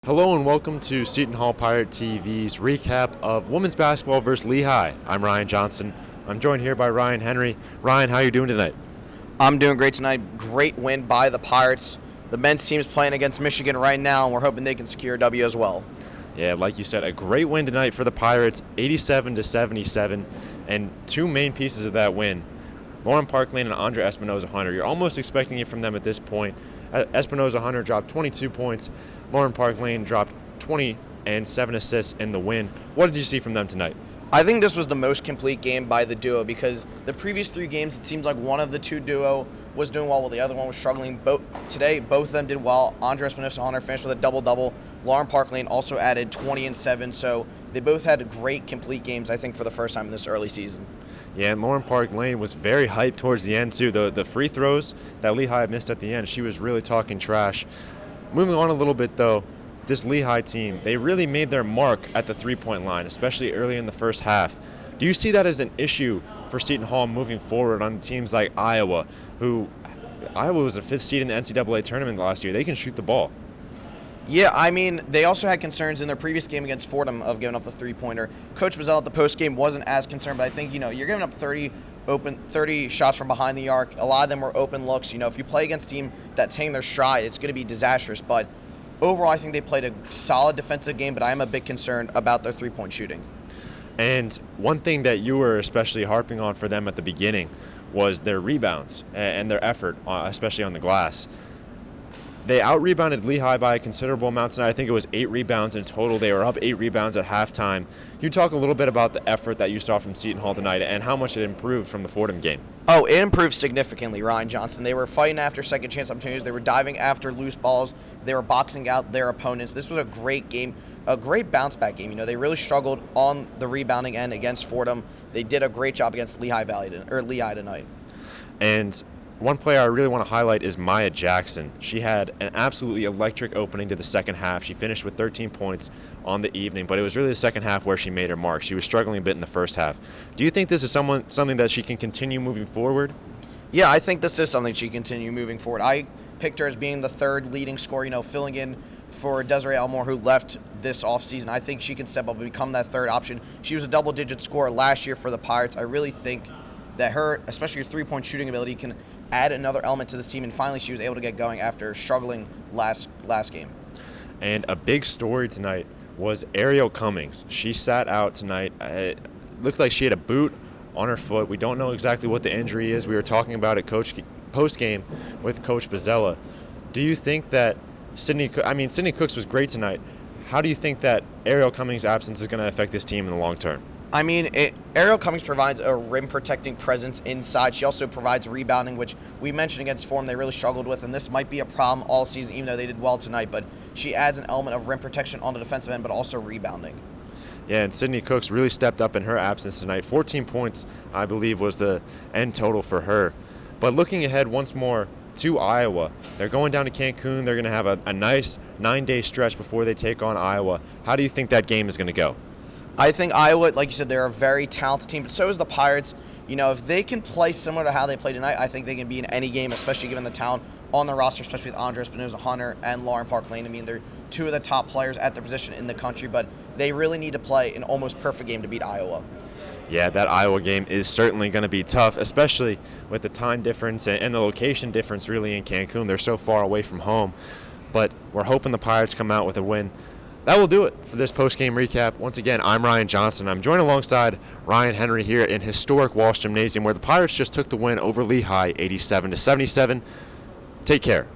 Hello and welcome to Seton Hall Pirate TV's recap of women's basketball versus Lehigh. I'm Ryan Johnston. I'm joined here by Ryan Henry. Ryan, how are you doing tonight? I'm doing great tonight. Great win by the Pirates. The men's team is playing against Michigan right now, and we're hoping they can secure a W as well. Yeah, like you said, a great win tonight for the Pirates, 87-77, and two main pieces of that win, Lauren Parklane and Andra Espinoza-Hunter. You're almost expecting it from them at this point. Espinoza-Hunter dropped 22 points. Lauren Parklane dropped 20 and 7 assists in the win. What did you see from them tonight? I think this was the most complete game by the duo because the previous three games, it seems like one of the two duo was doing well while the other one was struggling. Today, both of them did well. Andra Espinoza-Hunter finished with a double-double. Lauren Parklane also added 20 and 7, so they both had great complete games, I think, for the first time in this early season. Yeah, and Lauren Parklane was very hyped towards the end, too. The free throws that Lehigh missed at the end, she was really talking trash. Moving on a little bit, though, this Lehigh team, they really made their mark at the three-point line, especially early in the first half. Do you see that as an issue for Seton Hall moving forward on teams like Iowa, Iowa was the 5th seed in the NCAA tournament last year? They can shoot the ball. Yeah, I mean, they also had concerns in their previous game against Fordham of giving up the three-pointer. Coach Mazzella at the postgame wasn't as concerned, but I think, you're giving up 30 shots from behind the arc. A lot of them were open looks. If you play against a team that's hitting their stride, it's going to be disastrous. But overall, I think they played a solid defensive game, but I am a bit concerned about their three-point shooting. And one thing that you were especially harping on for them at the beginning was their rebounds and their effort, especially on the glass. They out-rebounded Lehigh by a considerable amount tonight. I think it was 8 rebounds in total. They were up 8 rebounds at halftime. Can you talk a little bit about the effort that you saw from Seton Hall tonight and how much it improved from the Fordham game? Oh, it improved significantly, Ryan Johnston. They were fighting after second chance opportunities. They were diving after loose balls. They were boxing out their opponents. This was a great game, a great bounce-back game. They really struggled on the rebounding end against Fordham. They did a great job against Lehigh tonight. And one player I really want to highlight is Maya Jackson. She had an absolutely electric opening to the second half. She finished with 13 points on the evening, but it was really the second half where she made her mark. She was struggling a bit in the first half. Do you think this is something that she can continue moving forward? Yeah, I think this is something she can continue moving forward. I picked her as being the third leading scorer, filling in for Desiree Elmore, who left this offseason. I think she can step up and become that third option. She was a double-digit scorer last year for the Pirates. I really think that her, especially her three-point shooting ability, can add another element to the team, and finally she was able to get going after struggling last game. And a big story tonight was Ariel Cummings. She sat out tonight. It looked like she had a boot on her foot. We don't know exactly what the injury is. We were talking about it post-game with Coach Mazzella. Do you think that Sydney Cooks was great tonight. How do you think that Ariel Cummings' absence is going to affect this team in the long term? Ariel Cummings provides a rim-protecting presence inside. She also provides rebounding, which we mentioned against Fordham they really struggled with, and this might be a problem all season, even though they did well tonight. But she adds an element of rim protection on the defensive end, but also rebounding. Yeah, and Sydney Cooks really stepped up in her absence tonight. 14 points, I believe, was the end total for her. But looking ahead once more to Iowa, they're going down to Cancun. They're going to have a nice 9-day stretch before they take on Iowa. How do you think that game is going to go? I think Iowa, like you said, they're a very talented team, but so is the Pirates. If they can play similar to how they played tonight, I think they can be in any game, especially given the talent on the roster, especially with Andra Espinoza-Hunter and Lauren Parklane. They're two of the top players at their position in the country, but they really need to play an almost perfect game to beat Iowa. Yeah, that Iowa game is certainly going to be tough, especially with the time difference and the location difference really in Cancun. They're so far away from home, but we're hoping the Pirates come out with a win. That will do it for this post-game recap. Once again, I'm Ryan Johnston. I'm joined alongside Ryan Henry here in historic Walsh Gymnasium, where the Pirates just took the win over Lehigh, 87-77. Take care.